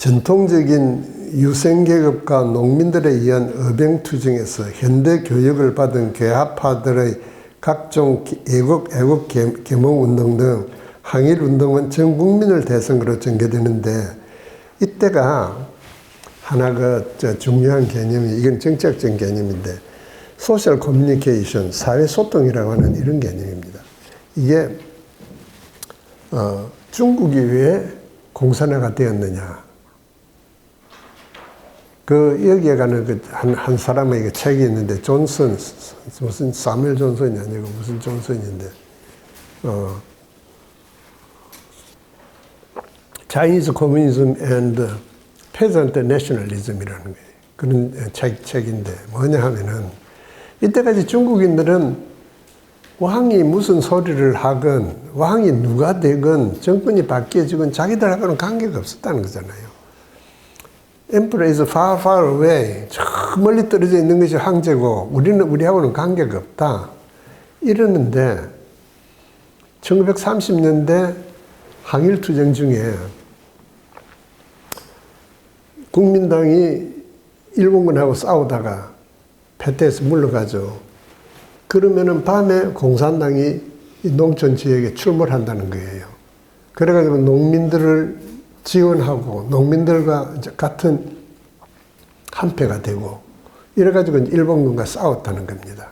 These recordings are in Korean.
전통적인 유생계급과 농민들에 의한 어병투쟁에서 현대 교육을 받은 계합파들의 각종 애국 계몽운동 등 항일운동은 전 국민을 대상으로 전개되는데, 이때가 하나 중요한 개념이, 이건 정책적인 개념인데, 소셜 커뮤니케이션, 사회소통이라고 하는 이런 개념입니다. 이게 중국이 왜 공산화가 되었느냐. 여기에 가는 한 사람의 책이 있는데, 존슨, 무슨 사무엘 존슨이 아니고 무슨 존슨인데, Chinese Communism and Peasant Nationalism이라는 거예요. 그런 책인데, 뭐냐 하면은, 이때까지 중국인들은 왕이 무슨 소리를 하건, 왕이 누가 되건, 정권이 바뀌어지건 자기들하고는 관계가 없었다는 거잖아요. Emperor is far, far away. 저 멀리 떨어져 있는 것이 황제고, 우리하고는 관계가 없다. 이러는데, 1930년대 항일투쟁 중에 국민당이 일본군하고 싸우다가 패퇴해서 물러가죠. 그러면은 밤에 공산당이 농촌 지역에 출몰한다는 거예요. 그래가지고 농민들을 지원하고 농민들과 같은 한패가 되고, 이래가지고 일본군과 싸웠다는 겁니다.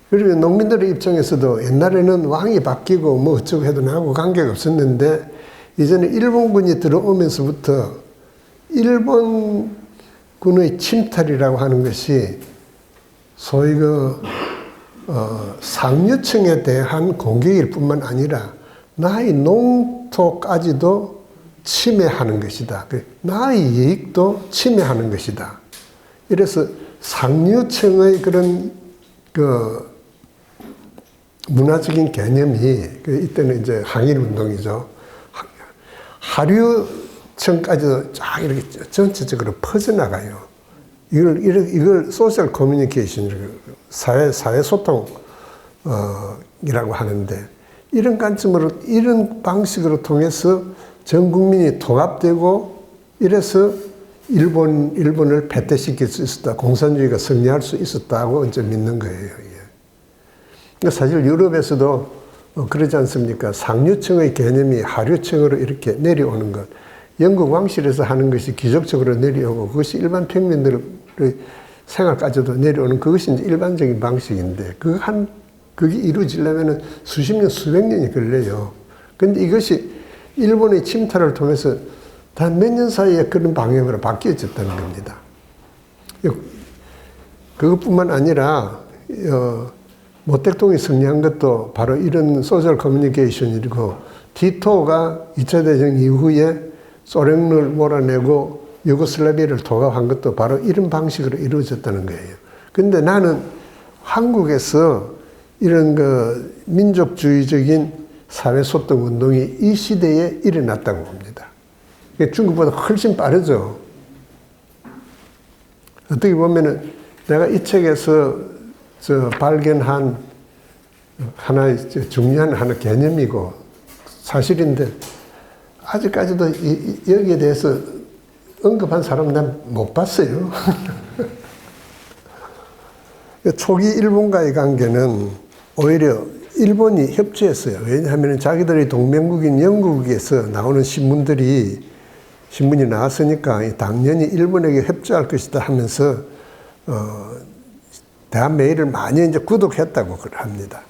그리고 농민들의 입장에서도 옛날에는 왕이 바뀌고 뭐 어쩌고 해도 나하고 관계가 없었는데, 이제는 일본군이 들어오면서부터 일본군의 침탈이라고 하는 것이 소위 상류층에 대한 공격일 뿐만 아니라 나의 농토까지도 침해하는 것이다. 나의 이익도 침해하는 것이다. 이래서 상류층의 그런 문화적인 개념이, 이때는 이제 항일운동이죠. 하류층까지도 쫙 이렇게 전체적으로 퍼져나가요. 이걸 소셜 커뮤니케이션이라고, 사회소통이라고 하는데, 이런 관점으로, 이런 방식으로 통해서 전 국민이 통합되고, 이래서 일본을 패퇴시킬 수 있었다. 공산주의가 승리할 수 있었다고 이제 믿는 거예요. 그러니까 사실 유럽에서도 그러지 않습니까? 상류층의 개념이 하류층으로 이렇게 내려오는 것. 영국 왕실에서 하는 것이 기적적으로 내려오고, 그것이 일반 평민들의 생활까지도 내려오는, 그것이 이제 일반적인 방식인데, 그게 이루어지려면 수십 년, 수백 년이 걸려요. 근데 이것이 일본의 침탈을 통해서 단 몇 년 사이에 그런 방향으로 바뀌어졌다는 겁니다. 그것뿐만 아니라, 모택동이 승리한 것도 바로 이런 소셜 커뮤니케이션이고, 티토가 2차 대전 이후에 소련을 몰아내고 유고슬라비아를 통합한 것도 바로 이런 방식으로 이루어졌다는 거예요. 근데 나는 한국에서 이런 민족주의적인 사회소통 운동이 이 시대에 일어났다고 봅니다. 중국보다 훨씬 빠르죠. 어떻게 보면은 내가 이 책에서 발견한 하나의 중요한 개념이고 사실인데, 아직까지도 여기에 대해서 언급한 사람 난 못 봤어요. 초기 일본과의 관계는 오히려 일본이 협조했어요. 왜냐하면 자기들의 동맹국인 영국에서 나오는 신문이 나왔으니까 당연히 일본에게 협조할 것이다 하면서 대한메일을 많이 이제 구독했다고 합니다.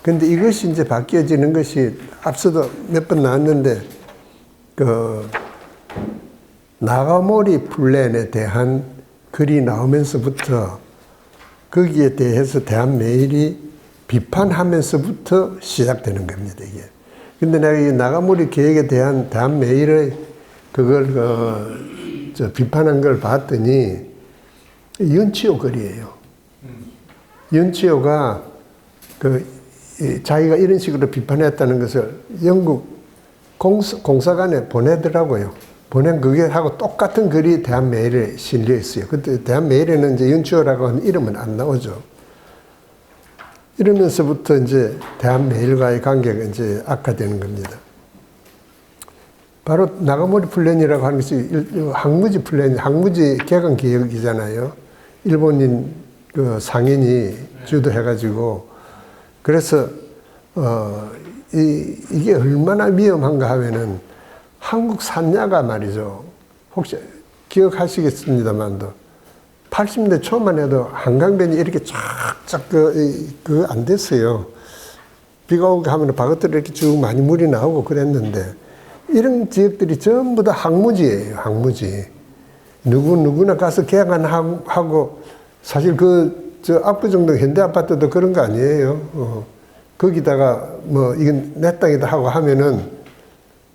근데 이것이 이제 바뀌어지는 것이 앞서도 몇 번 나왔는데, 나가모리 플랜에 대한 글이 나오면서부터 거기에 대해서 대한메일이 비판하면서부터 시작되는 겁니다, 이게. 근데 내가 이 나가모리 계획에 대한 대한메일의 비판한 걸 봤더니, 윤치호 글이에요. 윤치호가 자기가 이런 식으로 비판했다는 것을 영국 공사관에 보내더라고요. 보낸 그게 하고 똑같은 글이 대한메일에 실려 있어요. 그때 대한메일에는 이제 윤치호라고 하는 이름은 안 나오죠. 이러면서부터 이제 대한메일과의 관계가 이제 악화되는 겁니다. 바로 나가모리 플랜이라고 하는 것이 항무지 플랜, 항무지 개간 계획이잖아요. 일본인 그 상인이 주도해가지고 그래서 이게 얼마나 위험한가 하면은 한국 산야가 말이죠. 혹시 기억하시겠습니다만도 80년대 초만 해도 한강변이 이렇게 쫙쫙 안 됐어요. 비가 오고 하면 바깥으로 이렇게 쭉 많이 물이 나오고 그랬는데 이런 지역들이 전부 다 항무지예요. 항무지. 누구나 가서 계약하고 사실 저 압구정동 현대아파트도 그런 거 아니에요. 거기다가 뭐 이건 내 땅이다 하고 하면은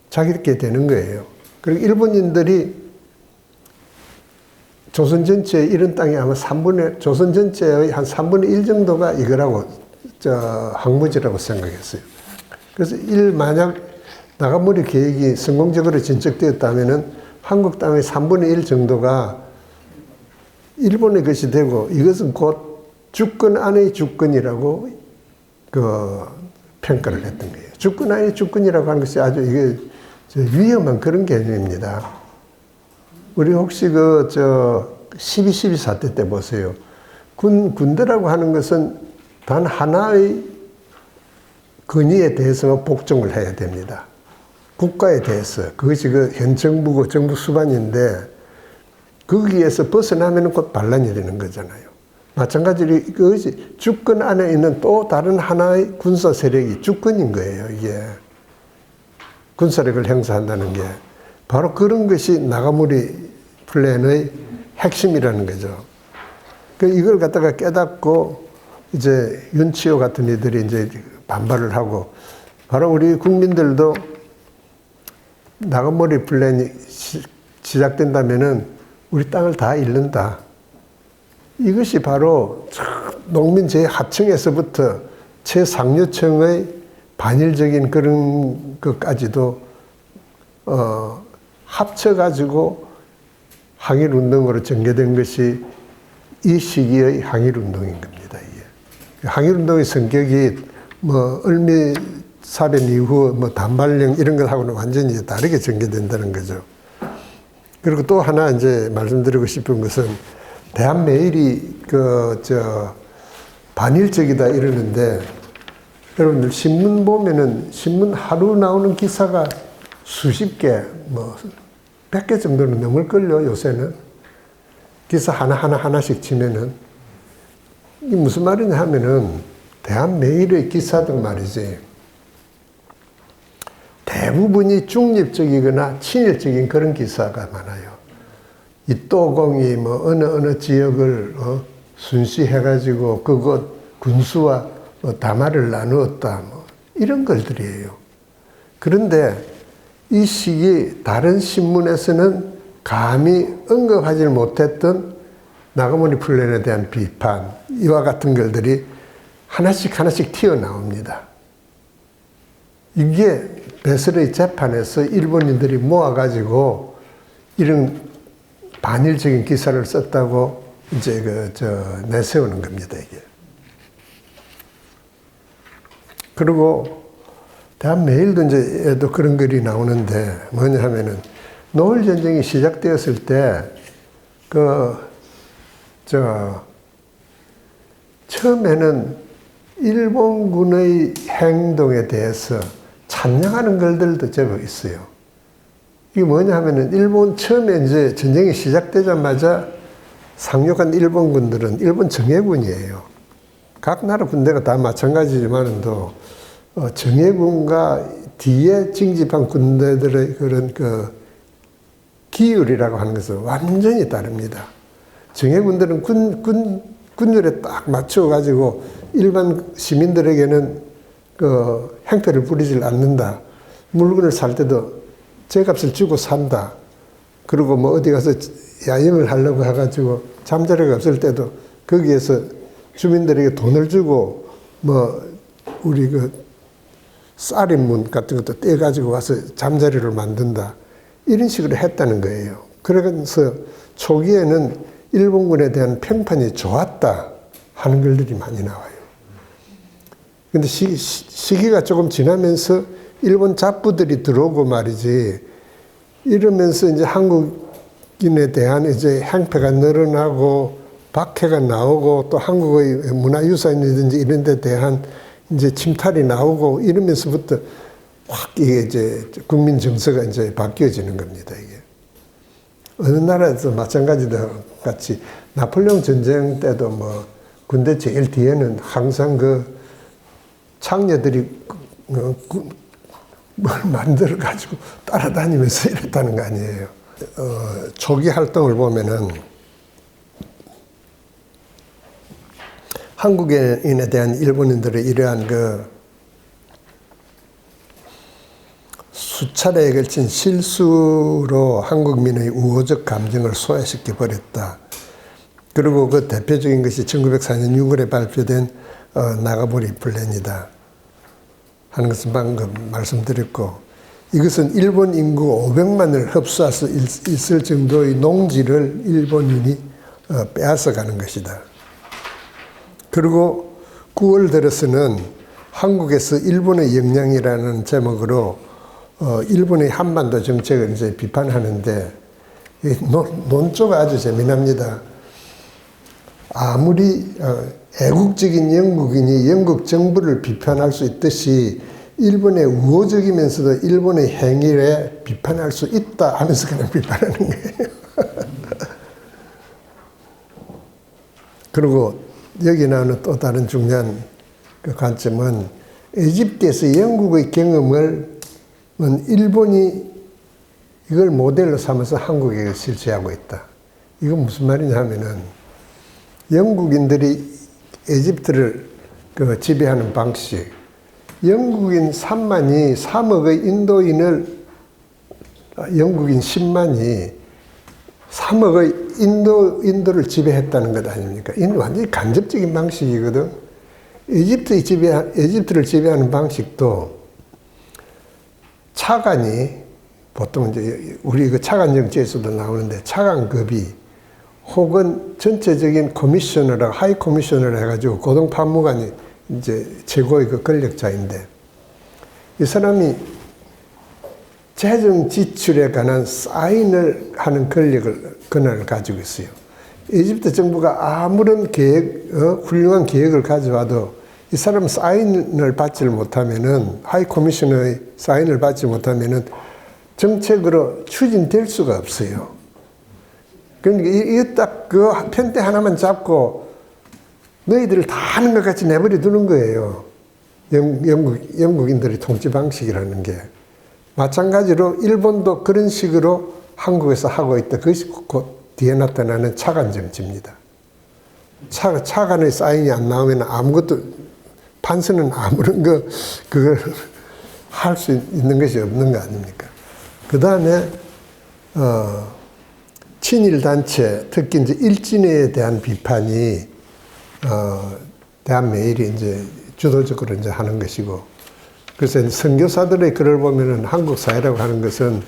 자기들께 되는 거예요. 그리고 일본인들이 조선 전체의 이런 땅이 아마 조선 전체의 한 3분의 1 정도가 이거라고, 항무지라고 생각했어요. 그래서 만약 나가모리 계획이 성공적으로 진척되었다면은 한국 땅의 3분의 1 정도가 일본의 것이 되고 이것은 곧 주권 안의 주권이라고 평가를 했던 거예요. 주권 안의 주권이라고 하는 것이 아주 이게 위험한 그런 개념입니다. 우리 혹시 12.12 사태 때 보세요. 군대라고 하는 것은 단 하나의 권위에 대해서 복종을 해야 됩니다. 국가에 대해서. 그것이 현 정부고 정부 수반인데 거기에서 벗어나면 곧 반란이 되는 거잖아요. 마찬가지로 그것이 주권 안에 있는 또 다른 하나의 군사 세력이 주권인 거예요, 이게. 군사력을 행사한다는 게. 바로 그런 것이 나가모리 플랜의 핵심이라는 거죠. 이걸 갖다가 깨닫고 이제 윤치호 같은 이들이 이제 반발을 하고 바로 우리 국민들도 나가모리 플랜이 시작된다면은 우리 땅을 다 잃는다. 이것이 바로 농민 제 하층에서부터 최상류층의 반일적인 그런 것까지도 합쳐가지고 항일운동으로 전개된 것이 이 시기의 항일운동인 겁니다. 이게. 항일운동의 성격이 을미사변 이후 단발령 이런 것하고는 완전히 다르게 전개된다는 거죠. 그리고 또 하나 이제 말씀드리고 싶은 것은 대한매일이 반일적이다 이러는데 여러분들 신문 보면은 신문 하루 나오는 기사가 수십 개, 100개 정도는 넘을걸요, 요새는. 기사 하나씩 치면은. 이게 무슨 말이냐 하면은, 대한매일의 기사들 말이지. 대부분이 중립적이거나 친일적인 그런 기사가 많아요. 이 또공이 어느 지역을 순시해가지고 그곳 군수와 담화를 나누었다. 이런 것들이에요. 그런데 이 시기 다른 신문에서는 감히 언급하지 못했던 나가모리 플랜에 대한 비판, 이와 같은 것들이 하나씩 튀어나옵니다. 이게 베슬의 재판에서 일본인들이 모아가지고 이런 반일적인 기사를 썼다고 이제 내세우는 겁니다, 이게. 그리고 대한매일도 이제도 그런 글이 나오는데 뭐냐 하면은 노을전쟁이 시작되었을 때 처음에는 일본군의 행동에 대해서 찬양하는 글들도 제법 있어요. 이게 뭐냐 하면은 일본 처음에 이제 전쟁이 시작되자마자 상륙한 일본군들은 일본 정예군이에요. 각 나라 군대가 다 마찬가지지만도 정예군과 뒤에 징집한 군대들의 그런 기율이라고 하는 것은 완전히 다릅니다. 정예군들은 군율에 딱 맞춰가지고 일반 시민들에게는 행패를 부리질 않는다. 물건을 살 때도 제값을 주고 산다. 그리고 어디 가서 야영을 하려고 해가지고 잠자리가 없을 때도 거기에서 주민들에게 돈을 주고 우리 쌀인문 같은 것도 떼가지고 와서 잠자리를 만든다. 이런 식으로 했다는 거예요. 그러면서 초기에는 일본군에 대한 평판이 좋았다 하는 글들이 많이 나와요. 근데 시기가 조금 지나면서 일본 잡부들이 들어오고 말이지, 이러면서 이제 한국인에 대한 이제 행패가 늘어나고 박해가 나오고 또 한국의 문화유산이든지 이런 데 대한 이제 침탈이 나오고 이러면서부터 확 이게 이제 국민 정서가 이제 바뀌어지는 겁니다, 이게. 어느 나라에서 마찬가지다 같이 나폴레옹 전쟁 때도 뭐 군대 제일 뒤에는 항상 그 창녀들이 뭘 만들어 가지고 따라다니면서 이랬다는 거 아니에요. 초기 활동을 보면은 한국인에 대한 일본인들의 이러한 그 수차례에 걸친 실수로 한국민의 우호적 감정을 소외시켜 버렸다. 그리고 그 대표적인 것이 1904년 6월에 발표된 나가보리 플랜이다 하는 것은 방금 말씀드렸고, 이것은 일본 인구 500만을 흡수할 수 있을 정도의 농지를 일본인이 빼앗아 가는 것이다. 그리고 9월 들어서는 한국에서 일본의 역량이라는 제목으로 일본의 한반도 정책을 이제 비판하는데, 논조가 아주 재미납니다. 아무리 애국적인 영국인이 영국 정부를 비판할 수 있듯이 일본의 우호적이면서도 일본의 행위에 비판할 수 있다 하면서 그냥 비판하는 거예요. 그리고 여기 나오는 또 다른 중요한 그 관점은 이집트에서 영국의 경험을 일본이 이걸 모델로 삼아서 한국에 실시하고 있다. 이건 무슨 말이냐 하면은 영국인들이 이집트를 그 지배하는 방식, 영국인 3억의 인도인을, 영국인 10만이 3억의 인도를 지배했다는 것 아닙니까? 이는 완전히 간접적인 방식이거든. 이집트를 지배하는 방식도 차관이, 보통 이제 우리 그 차관 정치에서도 나오는데 차관급이 혹은 전체적인 커미셔너라, 하이 커미셔너라 해가지고 고등 판무관이 이제 최고의 그 권력자인데, 이 사람이 재정 지출에 관한 사인을 하는 권한을 가지고 있어요. 이집트 정부가 아무런 훌륭한 계획을 가져와도 이 사람 사인을 받지를 못하면은, 하이 커미셔너의 사인을 받지 못하면은 정책으로 추진될 수가 없어요. 그러니까 이게 딱 그 편대 하나만 잡고 너희들을 다 하는 것 같이 내버려 두는 거예요. 영국인들의 통치 방식이라는 게. 마찬가지로 일본도 그런 식으로 한국에서 하고 있다. 그것이 곧 뒤에 나타나는 차관 정치입니다. 차관의 사인이 안 나오면 아무것도, 판사는 아무런 그걸 할 수 있는 것이 없는 거 아닙니까? 그 다음에, 친일단체, 특히 이제 일진에 대한 비판이, 대한매일이 이제 주도적으로 이제 하는 것이고, 그래서 선교사들의 글을 보면은 한국 사회라고 하는 것은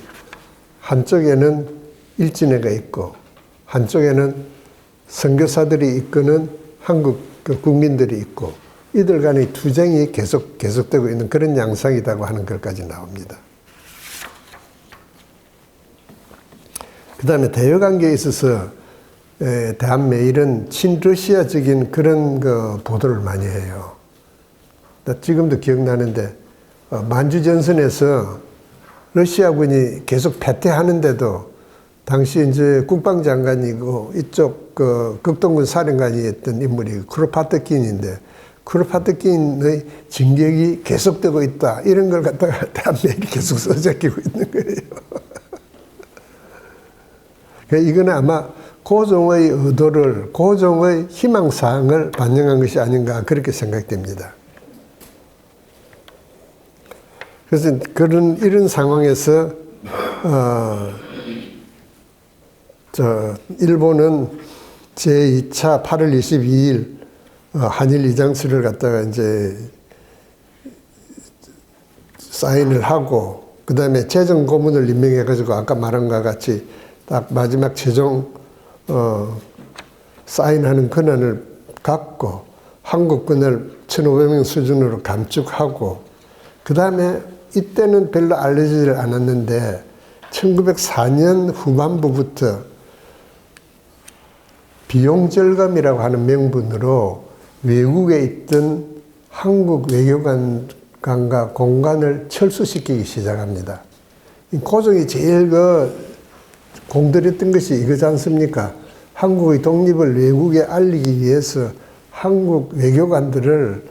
한쪽에는 일진회가 있고, 한쪽에는 선교사들이 이끄는 한국 그 국민들이 있고, 이들 간의 투쟁이 계속되고 있는 그런 양상이라고 하는 것까지 나옵니다. 그 다음에 대여관계에 있어서 대한매일은 친러시아적인 그런 그 보도를 많이 해요. 나 지금도 기억나는데 만주전선에서 러시아군이 계속 패퇴하는데도 당시 이제 국방장관이고 이쪽 그 극동군 사령관이었던 인물이 크로파트킨인데, 크로파트킨의 진격이 계속되고 있다, 이런 걸 갖다가 대한매일이 계속 써제끼고 있는 거예요. 이거는 아마 고종의 의도를, 고종의 희망사항을 반영한 것이 아닌가 그렇게 생각됩니다. 그래서 이런 상황에서 일본은 제2차 8월 22일 한일 이장수를 갖다가 이제 사인을 하고, 그 다음에 재정 고문을 임명해가지고 아까 말한 것과 같이 딱 마지막 최종 사인하는 권한을 갖고 한국군을 1,500명 수준으로 감축하고, 그 다음에 이때는 별로 알려지질 않았는데 1904년 후반부부터 비용 절감이라고 하는 명분으로 외국에 있던 한국 외교관과 공관을 철수시키기 시작합니다. 고종이 제일 공들였던 것이 이거지 않습니까? 한국의 독립을 외국에 알리기 위해서 한국 외교관들을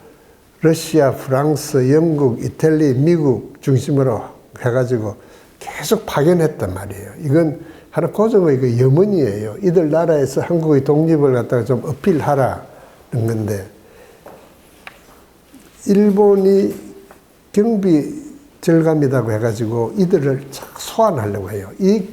러시아, 프랑스, 영국, 이탈리, 미국 중심으로 해가지고 계속 파견했단 말이에요. 이건 하나 고종의 염원이에요. 이들 나라에서 한국의 독립을 갖다가 좀 어필하라는 건데, 일본이 경비 절감이라고 해가지고 이들을 소환하려고 해요. 이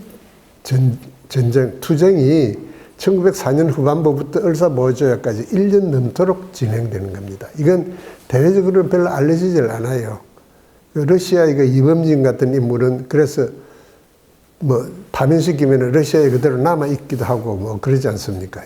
투쟁이 1904년 후반부부터 을사보호조약까지 1년 넘도록 진행되는 겁니다. 이건 대외적으로 별로 알려지질 않아요. 러시아의 이범진 같은 인물은 그래서 파면시키면 러시아에 그대로 남아있기도 하고 그러지 않습니까?